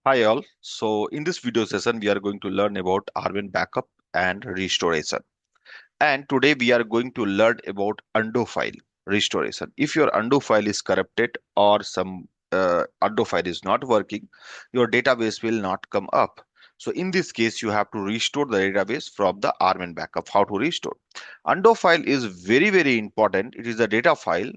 Hi all. So in this video session, we are going to learn about RMAN Backup and Restoration. And today we are going to learn about undo file restoration. If your undo file is corrupted or some undo file is not working, your database will not come up. So in this case, you have to restore the database from the RMAN Backup. How to restore? Undo file is very important. It is a data file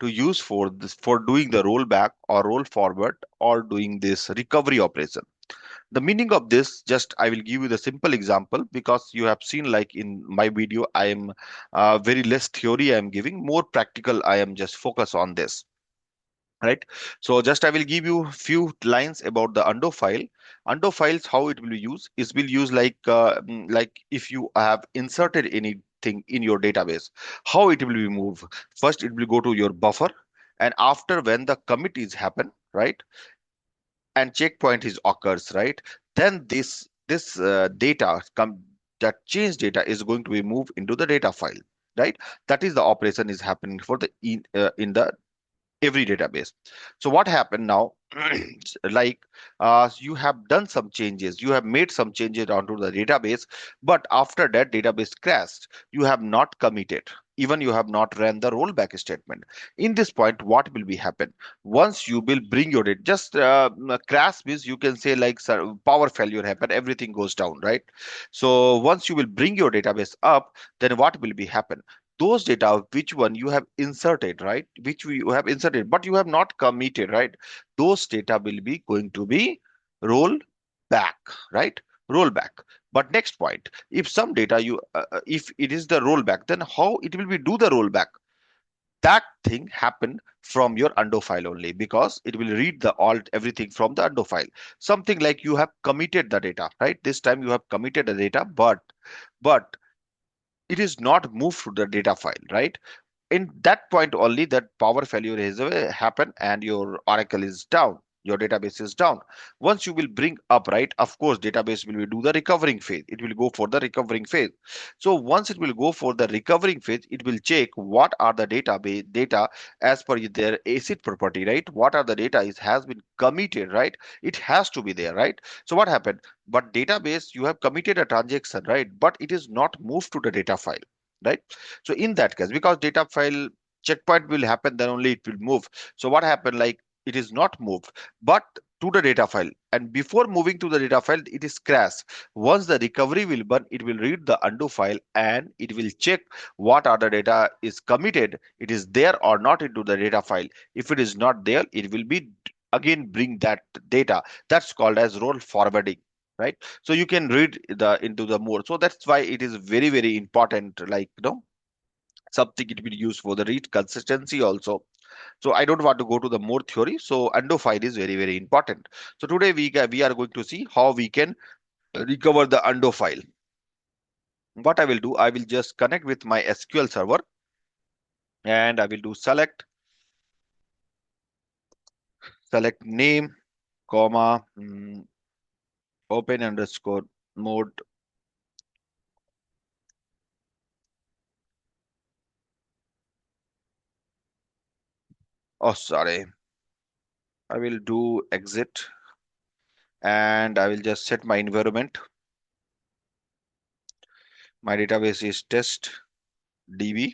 to use for this, for doing the rollback or roll forward or doing this recovery operation. The meaning of this, just I will give you the simple example, because you have seen like in my video I am very less theory I am giving, more practical I am just focus on this, right? So just I will give you few lines about the undo file. Undo files, how it will be used is, will use like if you have inserted anything in your database, how it will be moved. First it will go to your buffer, and after when the commit is happen, right, and checkpoint is occurs, right, then this data come, that change data is going to be moved into the data file, right? That is the operation is happening for the in the every database. So what happened now? like you have done some changes, you have made some changes onto the database, but after that database crashed, you have not committed, even you have not ran the rollback statement. In this point, what will be happen? Once you will bring your data, just crash means you can say like power failure happen, everything goes down, right? So once you will bring your database up, then what will be happen? Those data which one you have inserted, right, which you have inserted but you have not committed, right, those data will be going to be rolled back, right? Roll back. But next point, if some data you if it is the rollback, then how it will be do the rollback? That thing happen from your undo file only, because it will read the alt everything from the undo file. Something like you have committed the data, right? This time you have committed the data, but it is not moved to the data file, right? In that point only, that power failure has happened and your oracle is down, your database is down. Once you will bring up, right, of course database will do the recovering phase, it will go for the recovering phase. So once it will go for the recovering phase, it will check what are the database data as per their acid property, right? What are the data is has been committed, right? It has to be there, right? So what happened? But database, you have committed a transaction, right, but it is not moved to the data file, right? So in that case, because data file checkpoint will happen, then only it will move. So what happened? Like it is not moved, but to the data file. And before moving to the data file, it is crashed. Once the recovery will burn, it will read the undo file and it will check what are the data is committed. It is there or not into the data file. If it is not there, it will be again bring that data. That's called as roll forwarding, right? So you can read the into the more. So that's why it is very important, like something it will use for the read consistency also. So I don't want to go to the more theory, so undo file is very important. So today we are going to see how we can recover the undo file. What I will do, I will just connect with my SQL server, and I will do select name comma open underscore mode. Oh, sorry, I will do exit, and I will just set my environment. My database is test db,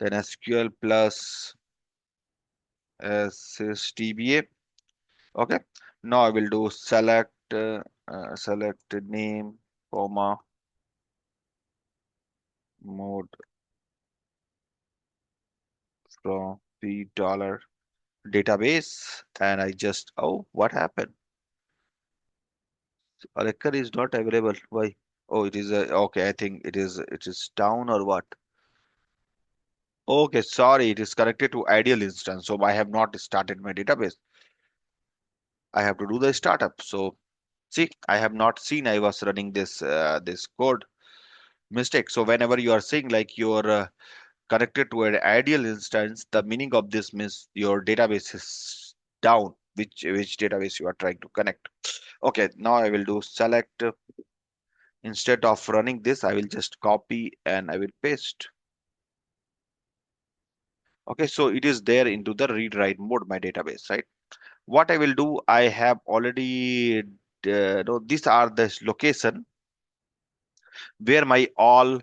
then SQL plus SSDBA. Okay. Now I will do select name, comma, mode from the dollar database. And I just, oh, what happened? Oracle is not available. Why? Oh, it is okay. I think it is down or what? Okay, sorry, it is connected to ideal instance. So I have not started my database. I have to do the startup. So see, I have not seen I was running this code mistake. So whenever you are saying like you're connected to an ideal instance, the meaning of this means your database is down, which database you are trying to connect. Okay, now I will do select. Instead of running this, I will just copy and I will paste. Okay, so it is there into the read write mode, my database, right? what I will do, I have already, no, these are the location where my all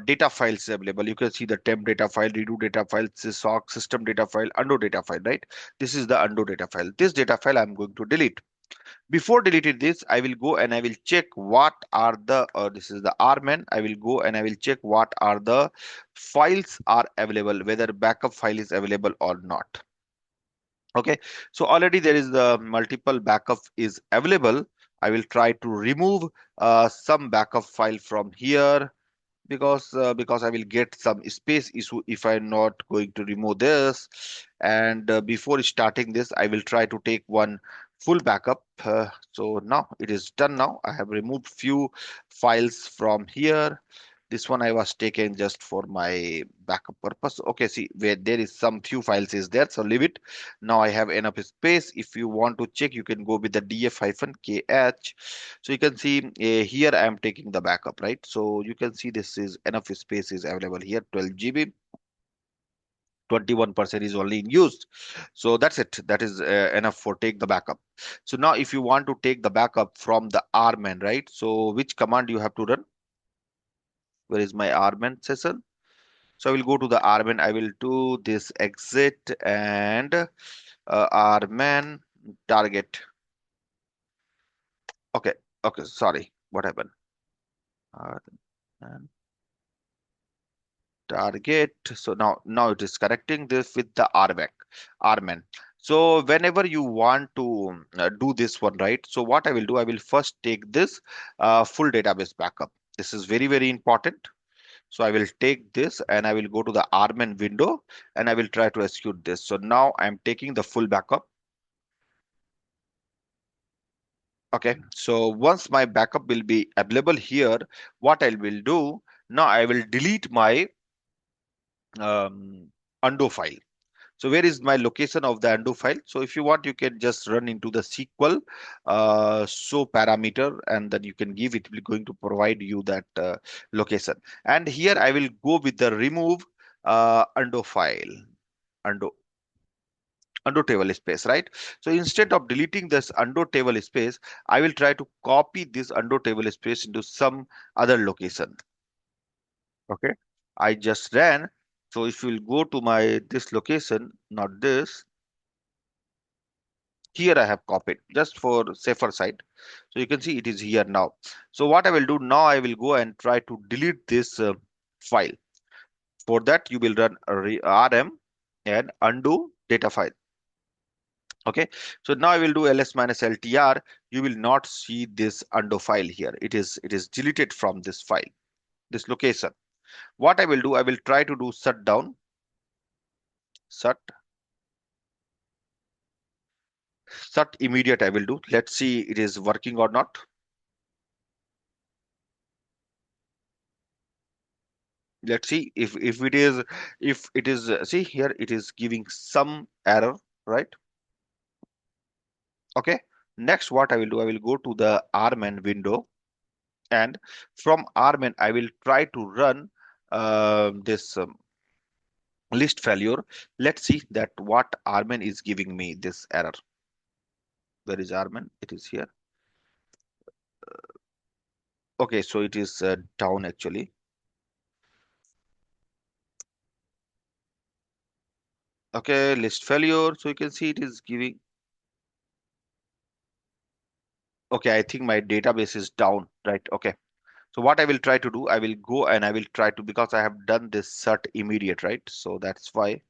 data files available. You can see the temp data file, redo data file, SOC system data file, undo data file, right? This is the undo data file. This data file I'm going to delete. Before deleting this, I will go and I will check what are the, this is the RMAN. I will go and I will check what are the files are available, whether backup file is available or not. Okay, so already there is the multiple backup is available. I will try to remove some backup file from here, because I will get some space issue if I'm not going to remove this. And before starting this, I will try to take one full backup. So now it is done. Now I have removed few files from here. This one I was taking just for my backup purpose. Okay, see where there is some few files is there, so leave it. Now I have enough space. If you want to check, you can go with the df-kh. So you can see here I am taking the backup, right? So you can see this is enough space is available here, 12 GB. 21% is only in use. So that's it. That is enough for take the backup. So now if you want to take the backup from the RMAN, right? So which command you have to run? Where is my RMAN session? So I will go to the RMAN. I will do this exit and RMAN target. Okay. Okay. Sorry. What happened? RMAN target. So now it is correcting this with the RMAN. So whenever you want to do this one, right? So what I will do, I will first take this full database backup. This is very, very important. So I will take this and I will go to the RMAN window and I will try to execute this. So now I'm taking the full backup. Okay, so once my backup will be available here, what I will do, now I will delete my undo file. So where is my location of the undo file? So if you want, you can just run into the SQL show parameter, and then you can give it will going to provide you that location. And here I will go with the remove undo file, undo undo table space, right? So instead of deleting this undo table space, I will try to copy this undo table space into some other location. Okay, I just ran. So if you will go to my this location, not this, here I have copied just for safer side. So you can see it is here now. So what I will do now, I will go and try to delete this file. For that, you will run rm and undo data file. Okay, so now I will do ls minus ltr. You will not see this undo file here. It is deleted from this file, this location. What I will do, I will try to do shutdown, shut immediate. I will do. Let's see it is working or not. Let's see if it is, see here it is giving some error, right? Okay, next what I will do, I will go to the RMAN window, and from RMAN I will try to run this list failure. Let's see that what RMAN is giving me this error. Where is RMAN? It is here. Okay, so it is down actually. Okay, list failure. So you can see it is giving. Okay, I think my database is down, right? Okay. So what I will try to do, I will go and I will try to, because I have done this cert immediate, right? So that's why.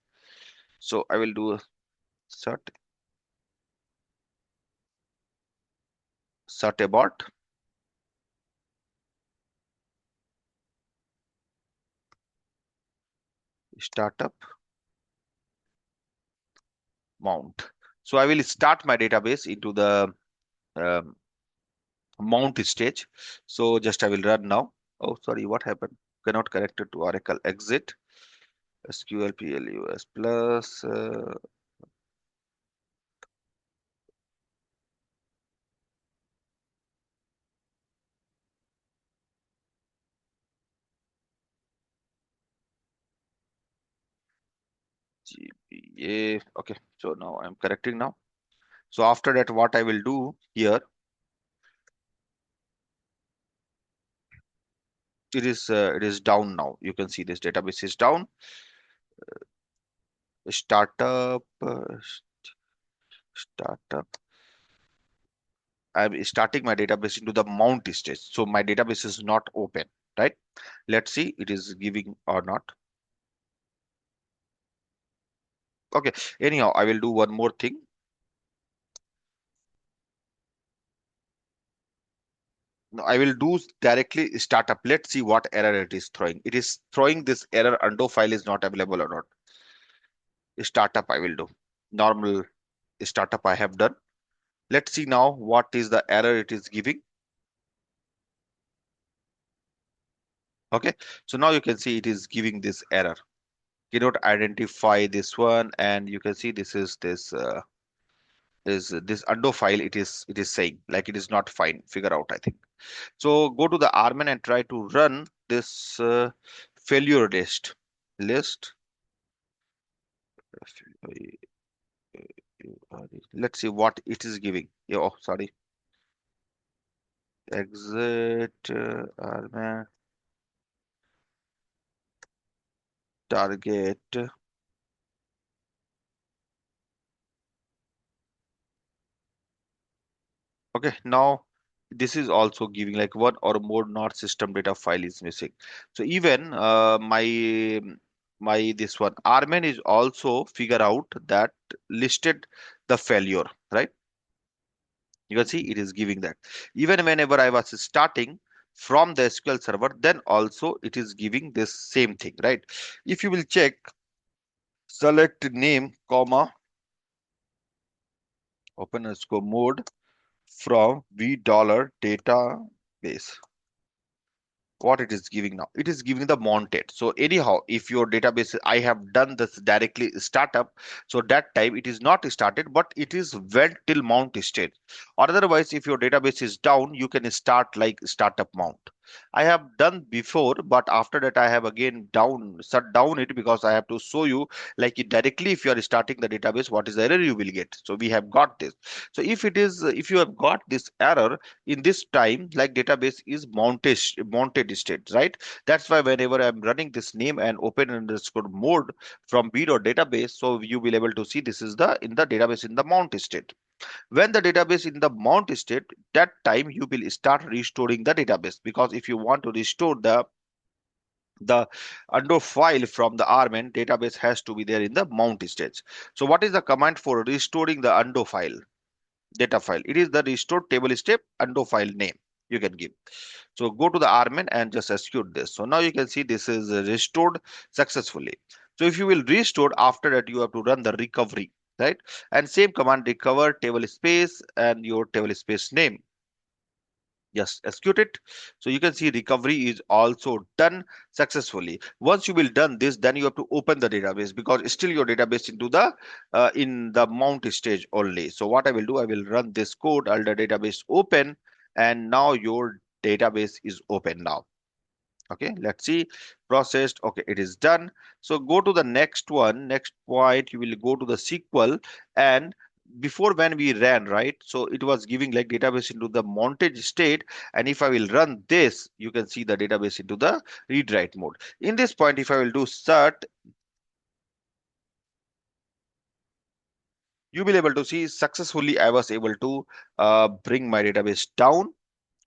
So I will do a cert abort, startup, mount. So I will start my database into the um, mount stage. So just I will run now. Oh, sorry, what happened? Cannot connect it to Oracle. Exit. SQL PLUS plus. GBA. Okay, so now I'm correcting now. So after that, what I will do here, it is down now. You can see this database is down. Startup, startup. I'm starting my database into the mount stage. So my database is not open, right? Let's see it is giving or not. Okay. Anyhow, I will do one more thing. No, I will do directly startup. Let's see what error it is throwing. It is throwing this error undo file is not available or not. Startup I will do. Normal startup I have done. Let's see now what is the error it is giving. Okay. So now you can see it is giving this error. Cannot identify this one, and you can see this is this undo file. It is saying like it is not fine. Figure out, I think. So go to the RMAN and try to run this failure list. Let's see what it is giving. Yeah, oh, sorry. Exit RMAN target. Okay, now this is also giving like one or more not system data file is missing. So even my this one RMAN is also figure out that listed the failure, right? You can see it is giving that. Even whenever I was starting from the SQL server, then also it is giving this same thing, right? If you will check, select name, comma, open underscore mode from v dollar database. What it is giving now, it is giving the mounted. So anyhow, if your database, I have done this directly startup, so that time it is not started, but it is went till mount state. Or otherwise, if your database is down, you can start like startup mount. I have done before, but after that I have again shut down it, because I have to show you like it directly. If you are starting the database, what is the error you will get. So we have got this. So if you have got this error in this time, like database is mounted state, right? That's why whenever I'm running this name and open underscore mode from b dot database, so you will able to see this is the in the database in the mount state. When the database in the mount state, that time you will start restoring the database, because if you want to restore the undo file from the RMAN, database has to be there in the mount stage. So what is the command for restoring the undo file? Data file. It is the restore table step undo file name you can give. So go to the RMAN and just execute this. So now you can see this is restored successfully. So if you will restore, after that you have to run the recovery, right? And same command, recover table space and your table space name. Just execute it. So you can see recovery is also done successfully. Once you will done this, then you have to open the database, because still your database into the in the mount stage only. So what I will do, I will run this code, all the database open, and now your database is open now. Okay, let's see. Processed. Okay, it is done. So go to the next one. Next point, you will go to the SQL. And before, when we ran, right, so it was giving like database into the montage state. And if I will run this, you can see the database into the read write mode. In this point, if I will do cert, you will able to see successfully I was able to bring my database down.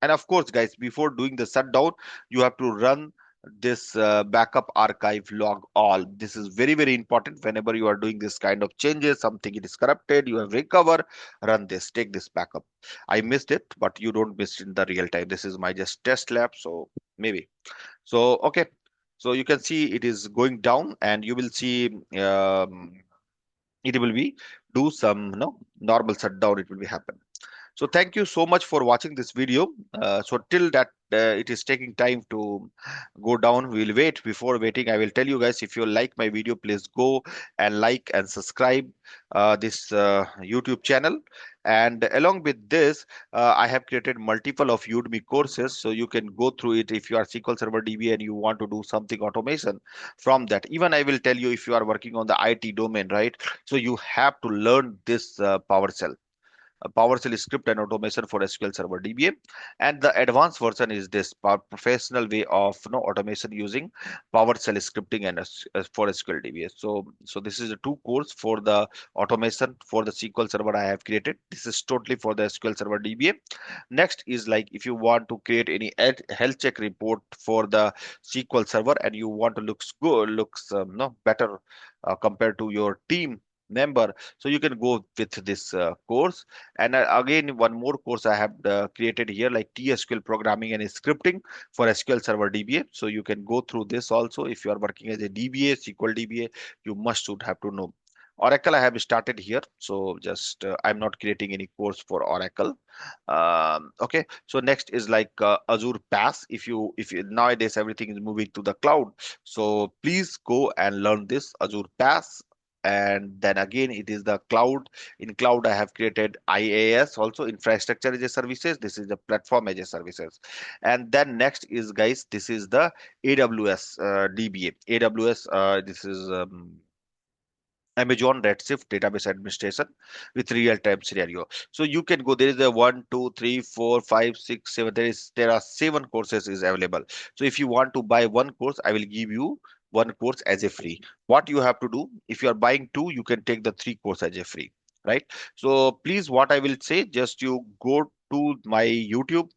And of course, guys, before doing the shutdown, you have to run this backup archive log all. This is very, very important. Whenever you are doing this kind of changes, something it is corrupted, you have recover, run this, take this backup. I missed it, but you don't miss it in the real time. This is my just test lab, so maybe. So, okay. So you can see it is going down, and you will see it will be do some normal shutdown, it will be happen. So thank you so much for watching this video. So till that it is taking time to go down, we'll wait. Before waiting, I will tell you guys, if you like my video, please go and like and subscribe this YouTube channel. And along with this, I have created multiple of Udemy courses, so you can go through it if you are SQL Server DB and you want to do something automation from that. Even I will tell you, if you are working on the IT domain, right? So you have to learn this PowerShell. PowerShell script and automation for SQL Server DBA. And the advanced version is this professional way of automation using PowerShell scripting and for SQL DBA. So this is a two course for the automation for the SQL Server I have created. This is totally for the SQL Server DBA. Next is like if you want to create any health check report for the SQL Server and you want to looks good, looks no better compared to your team member, so you can go with this course. And again, one more course I have created here, like T-SQL programming and scripting for SQL Server DBA. So you can go through this also. If you are working as a DBA, SQL DBA, you must should have to know. Oracle I have started here, so just I'm not creating any course for Oracle. Okay, so next is like Azure PAAS. If you nowadays everything is moving to the cloud, so please go and learn this Azure PAAS. And then again, it is the cloud. In cloud, I have created IAAS, also infrastructure as a services. This is the platform as a services. And then next is, guys, this is the AWS DBA. AWS, this is Amazon RedShift Database Administration with real-time scenario. So you can go. There is a 1, 2, 3, 4, 5, 6, 7. There are 7 courses is available. So if you want to buy one course, I will give you one course as a free. What you have to do, if you are buying two, you can take the 3 course as a free, right? So please, what I will say, just you go to my YouTube,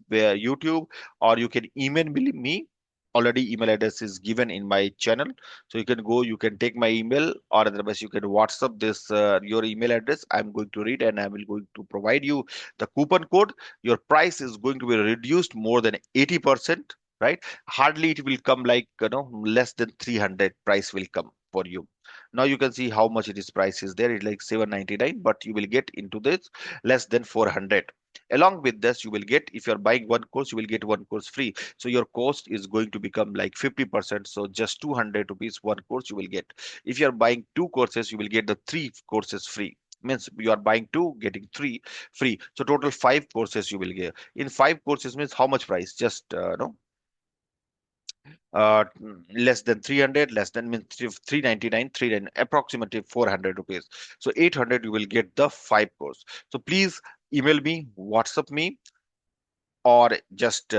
or you can email me. Already email address is given in my channel, so you can go, you can take my email, or otherwise you can WhatsApp this your email address. I'm going to read and I will going to provide you the coupon code. Your price is going to be reduced more than 80%, right? Hardly it will come like less than 300 price will come for you. Now you can see how much it is price is there. It's like 799, but you will get into this less than 400. Along with this, you will get, if you're buying one course, you will get one course free. So your cost is going to become like 50%. So just 200 rupees one course you will get. If you're buying two courses, you will get the 3 courses free. Means you are buying two, getting 3 free. So total 5 courses you will get. In 5 courses means how much price? Just no less than 300, less than means 399, approximately 400 rupees. So 800 you will get the 5 course. So please email me, WhatsApp me, or just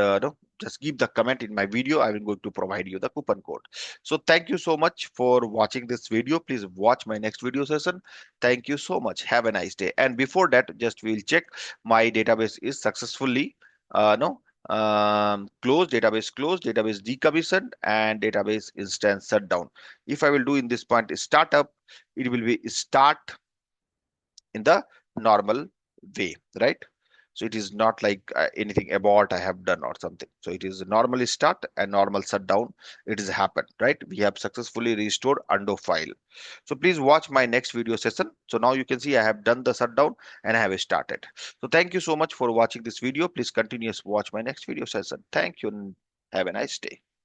just give the comment in my video. I will going to provide you the coupon code. So thank you so much for watching this video. Please watch my next video session. Thank you so much. Have a nice day. And before that, just we'll check my database is successfully no closed, database decommissioned, and database instance shut down. If I will do in this point startup, it will be start in the normal way, right? So it is not like anything abort I have done or something. So it is normally start and normal shutdown. It has happened, right? We have successfully restored undo file. So please watch my next video session. So now you can see I have done the shutdown and I have started. So thank you so much for watching this video. Please continue to watch my next video session. Thank you and have a nice day.